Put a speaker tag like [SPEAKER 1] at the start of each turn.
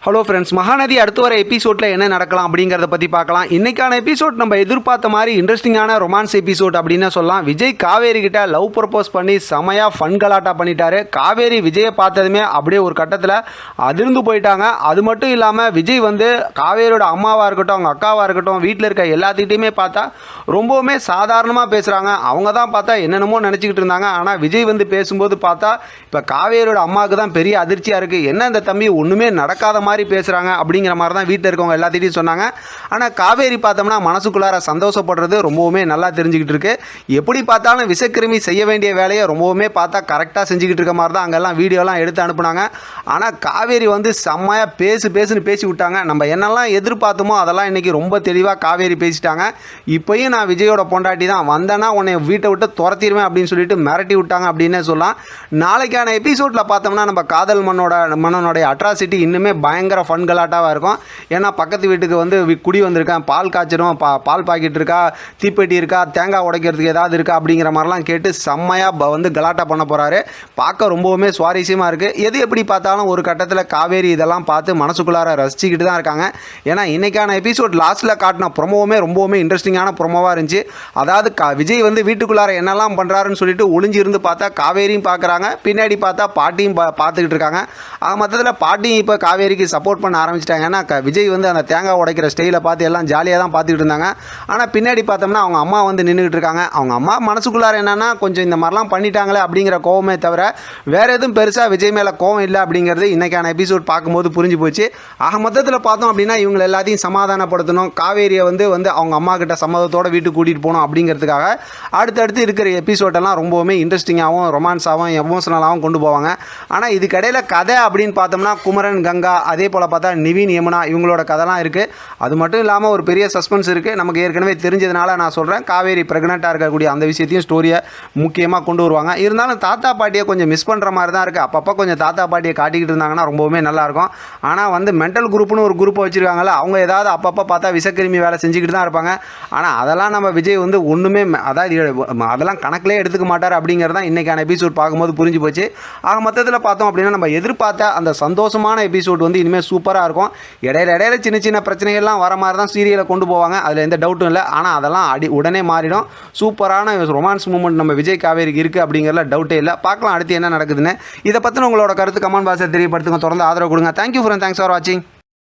[SPEAKER 1] Hello friends, Mahanadi அடுத்து வர எபிசோடில் என்ன நடக்கலாம் அப்படிங்கிறத பற்றி பார்க்கலாம். இன்றைக்கான எபிசோட் நம்ம எதிர்பார்த்த மாதிரி இன்ட்ரெஸ்டிங்கான ரொமான்ஸ் எபிசோட் அப்படின்னு சொல்லலாம். விஜய் காவேரி கிட்ட லவ் ப்ரப்போஸ் பண்ணி செமையாக ஃபன் கலாட்டா பண்ணிட்டாரு. காவேரி விஜயை பார்த்ததுமே அப்படியே ஒரு கட்டத்தில் அதிர்ந்து போயிட்டாங்க. அது மட்டும் இல்லாமல் விஜய் வந்து காவேரியோட அம்மாவாக இருக்கட்டும், அவங்க அக்காவாக இருக்கட்டும், வீட்டில் இருக்க எல்லாத்துக்கிட்டையுமே பார்த்தா ரொம்பவுமே சாதாரணமாக பேசுகிறாங்க. அவங்க தான் பார்த்தா என்னென்னமோ நினச்சிக்கிட்டு இருந்தாங்க. ஆனால் விஜய் வந்து பேசும்போது பார்த்தா இப்போ காவேரியோட அம்மாவுக்கு தான் பெரிய அதிர்ச்சியாக இருக்குது. என்ன இந்த தம்பி ஒன்றுமே நடக்காத மாதிரி பேசுகிறாங்க அப்படிங்கிற மாதிரி தான் வீட்டில் இருக்கவங்க எல்லாத்திட்டையும் சொன்னாங்க. ஆனால் காவேரி பார்த்தோம்னா மனசுக்குள்ளார சந்தோஷப்படுறது ரொம்பவுமே நல்லா தெரிஞ்சுக்கிட்டு இருக்கு. எப்படி பார்த்தாலும் விஷக்கிருமி செய்ய வேண்டிய வேலையை ரொம்பவுமே பார்த்தா கரெக்டாக செஞ்சுக்கிட்டு இருக்க மாதிரி தான் அங்கெல்லாம் வீடியோலாம் எடுத்து அனுப்புனாங்க. ஆனால் காவேரி வந்து செம்மையாக பேசுன்னு பேசி விட்டாங்க. நம்ம என்னெல்லாம் எதிர்பார்த்தோமோ அதெல்லாம் இன்றைக்கி ரொம்ப தெளிவாக காவேரி பேசிட்டாங்க. இப்போயும் நான் விஜயோட பொண்டாட்டி தான், வந்தேன்னா உன்னை வீட்டை விட்டு துரத்திடுவேன் அப்படின்னு சொல்லிட்டு மிரட்டி விட்டாங்க அப்படின்னே சொல்லலாம். நாளைக்கான எபிசோடில் பார்த்தோம்னா நம்ம காதல் மன்னனுடைய அட்ராசிட்டி இன்னுமே பயங்கர ஃபன் கலாட்டாவாக இருக்கும். ஏன்னா பக்கத்து வீட்டுக்கு வந்து குடி வந்திருக்கேன், பால் காய்ச்சிரும், பால் பாக்கெட் இருக்கா, தீப்பெட்டி இருக்கா, தேங்காய் உடைக்கிறதுக்கு ஏதாவது இருக்கா அப்படிங்கிற மாதிரிலாம் கேட்டு செம்மையாக வந்து கலாட்டா பண்ண போகிறாரு. பார்க்க ரொம்பவுமே சுவாரஸ்யமாக இருக்குது. எது எப்படி பார்த்தாலும் ஒரு கட்டத்தில் காவேரி இதெல்லாம் பார்த்து மனசுக்குள்ளார ரசிச்சுக்கிட்டு தான் இருக்காங்க. ஏன்னா இன்றைக்கான எபிசோட் லாஸ்ட்டில் காட்டின ப்ரொமோவுமே ரொம்பவுமே இன்ட்ரெஸ்டிங்கான ப்ரொமோவாக இருந்துச்சு. அதாவது விஜய் வந்து வீட்டுக்குள்ளார என்னெல்லாம் பண்ணுறாருன்னு சொல்லிட்டு ஒளிஞ்சு இருந்து பார்த்தா காவேரியும் பார்க்குறாங்க, பின்னாடி பார்த்தா பாட்டியும் பார்த்துக்கிட்டு இருக்காங்க. மொத்தத்தில் பாட்டியும் இப்போ காவேரிக்கு சப்போர்ட் பண்ண ஆரம்பிச்சிட்டாங்க. ஏன்னா விஜய் வந்து அந்த தேங்காய் உடைக்கிற ஸ்டைலை பார்த்து எல்லாம் ஜாலியாக தான் பார்த்துக்கிட்டு இருந்தாங்க. ஆனால் பின்னாடி பார்த்தோம்னா அவங்க அம்மா வந்து நின்றுக்கிட்டு இருக்காங்க. அவங்க அம்மா மனசுக்குள்ளார என்னென்னா கொஞ்சம் இந்த மாதிரிலாம் பண்ணிட்டாங்களே அப்படிங்கிற கோவமே தவிர வேறு எதுவும் பெருசாக விஜய் மேலே கோவம் இல்லை அப்படிங்கிறது இன்றைக்கான எபிசோட் பார்க்கும்போது புரிஞ்சு போச்சு. மொத்தத்தில் பார்த்தோம் அப்படின்னா இவங்க எல்லாத்தையும் சமாதானப்படுத்தணும், காவேரியை வந்து அவங்க அம்மா கிட்ட சம்மதத்தோடு வீட்டுக்கு கூட்டிகிட்டு போகணும் அப்படிங்கிறதுக்காக அடுத்தடுத்து இருக்கிற எபிசோடெல்லாம் ரொம்பவுமே இன்ட்ரெஸ்டிங்காகவும் ரொமான்ஸாகவும் எமோஷனலாகவும் கொண்டு போவாங்க. ஆனால் இதுக்கடையில் கதை அப்படின்னு பார்த்தோம்னா குமரன், கங்கா, அதே போல் பார்த்தா நிவின், யமுனா இவங்களோட கதைலாம் இருக்குது. அது மட்டும் இல்லாமல் ஒரு பெரிய சஸ்பென்ஸ் இருக்குது. நமக்கு ஏற்கனவே தெரிஞ்சதுனால நான் சொல்கிறேன், காவேரி ப்ரெக்னெண்ட்டாக இருக்கக்கூடிய அந்த விஷயத்தையும் ஸ்டோரியை முக்கியமாக கொண்டு வருவாங்க. இருந்தாலும் தாத்தா பாட்டியை கொஞ்சம் மிஸ் பண்ணுற மாதிரி தான் இருக்குது. அப்பப்போ கொஞ்சம் தாத்தா பாட்டியை காட்டிக்கிட்டு இருந்தாங்கன்னா ரொம்பவுமே நல்லாயிருக்கும். ஆனால் வந்து மென்டல் குரூப்னு ஒரு குரூப்பை வச்சுருக்காங்களே, அவங்க ஏதாவது அப்பப்போ பார்த்தா விஷக்கிருமி வேலை செஞ்சுக்கிட்டு தான் இருப்பாங்க. ஆனால் அதெல்லாம் நம்ம விஜய் வந்து ஒன்றுமே அதெல்லாம் கணக்கிலே எடுத்துக்க மாட்டார் அப்படிங்கிறது தான் இன்றைக்கான எபிசோட் பார்க்கும்போது புரிஞ்சு போச்சு. மொத்தத்தில் பார்த்தோம் அப்படின்னா நம்ம எதிர்பார்த்த அந்த சந்தோஷமான எபிசோட் வந்து இனிமேல் சூப்பராக இருக்கும். இடையில சின்ன சின்ன பிரச்சனைகள்லாம் வர மாதிரி தான் சீரியலை கொண்டு போவாங்க, அதில் எந்த டவுட்டும் இல்லை. ஆனால் அதெல்லாம் உடனே மாறிடும். சூப்பரான ரொமான்ஸ் மூமெண்ட் நம்ம விஜய் காவேரிக்கு இருக்குது அப்படிங்கிறதுல டவுட்டே இல்லை. பார்க்கலாம் அடுத்து என்ன நடக்குதுன்னு. இதை பற்றின உங்களோட கருத்து கமெண்ட் பாக்ஸில் தெரியப்படுத்துங்க. தொடர்ந்து ஆதரவு கொடுங்க. தேங்க்யூ ஃப்ரெண்ட், தேங்க்ஸ் ஃபார் வாட்சிங்.